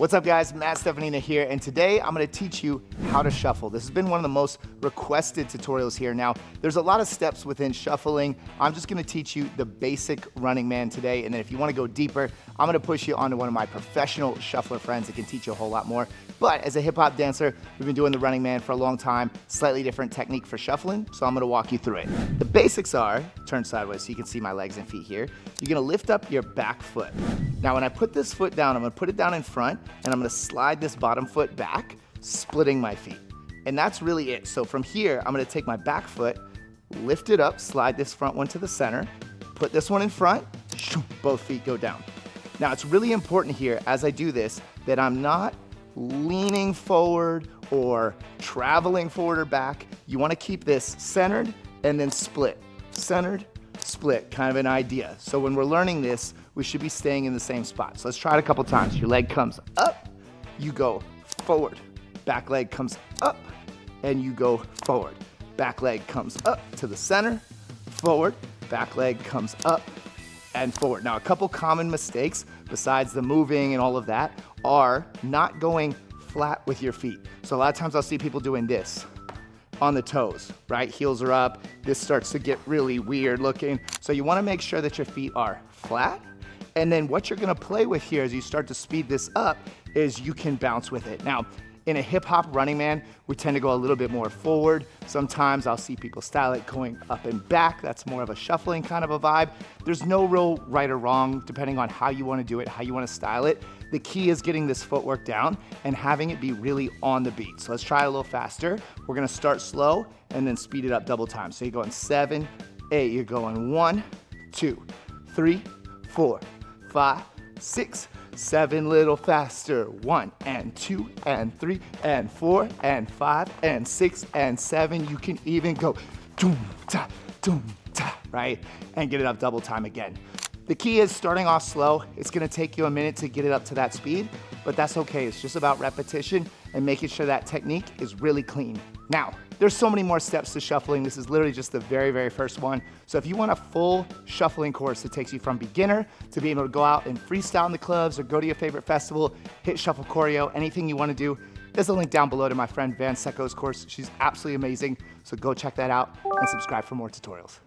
What's up guys, Matt Steffanina here, and today I'm gonna teach you how to shuffle. This has been one of the most requested tutorials here. Now, there's a lot of steps within shuffling. I'm just gonna teach you the basic running man today, and then if you wanna go deeper, I'm gonna push you onto one of my professional shuffler friends that can teach you a whole lot more. But as a hip hop dancer, we've been doing the running man for a long time, slightly different technique for shuffling, so I'm gonna walk you through it. The basics are, turn sideways so you can see my legs and feet here. You're gonna lift up your back foot. Now when I put this foot down, I'm gonna put it down in front, and I'm gonna slide this bottom foot back, splitting my feet. And that's really it. So from here, I'm gonna take my back foot, lift it up, slide this front one to the center, put this one in front, both feet go down. Now it's really important here, as I do this, that I'm not leaning forward or traveling forward or back. You wanna keep this centered and then split. Centered, split, kind of an idea. So when we're learning this, we should be staying in the same spot. So let's try it a couple times. Your leg comes up, you go forward. Back leg comes up, and you go forward. Back leg comes up to the center, forward. Back leg comes up and forward. Now, a couple common mistakes, besides the moving and all of that, are not going flat with your feet. So a lot of times I'll see people doing this on the toes, right? Heels are up. This starts to get really weird looking. So you wanna make sure that your feet are flat. And then what you're gonna play with here as you start to speed this up is you can bounce with it. Now, in a hip hop running man, we tend to go a little bit more forward. Sometimes I'll see people style it going up and back. That's more of a shuffling kind of a vibe. There's no real right or wrong depending on how you wanna do it, how you wanna style it. The key is getting this footwork down and having it be really on the beat. So let's try it a little faster. We're gonna start slow and then speed it up double time. So you're going 7, 8, you're going 1, 2, 3, 4, 5, 6, 7, little faster. 1 and 2 and 3 and 4 and 5 and 6 and 7. You can even go doom ta, right? And get it up double time again. The key is starting off slow. It's gonna take you a minute to get it up to that speed, but that's okay. It's just about repetition and making sure that technique is really clean. Now, there's so many more steps to shuffling. This is literally just the very, very first one. So if you want a full shuffling course that takes you from beginner to being able to go out and freestyle in the clubs or go to your favorite festival, hit shuffle choreo, anything you wanna do, there's a link down below to my friend Van Secco's course. She's absolutely amazing. So go check that out and subscribe for more tutorials.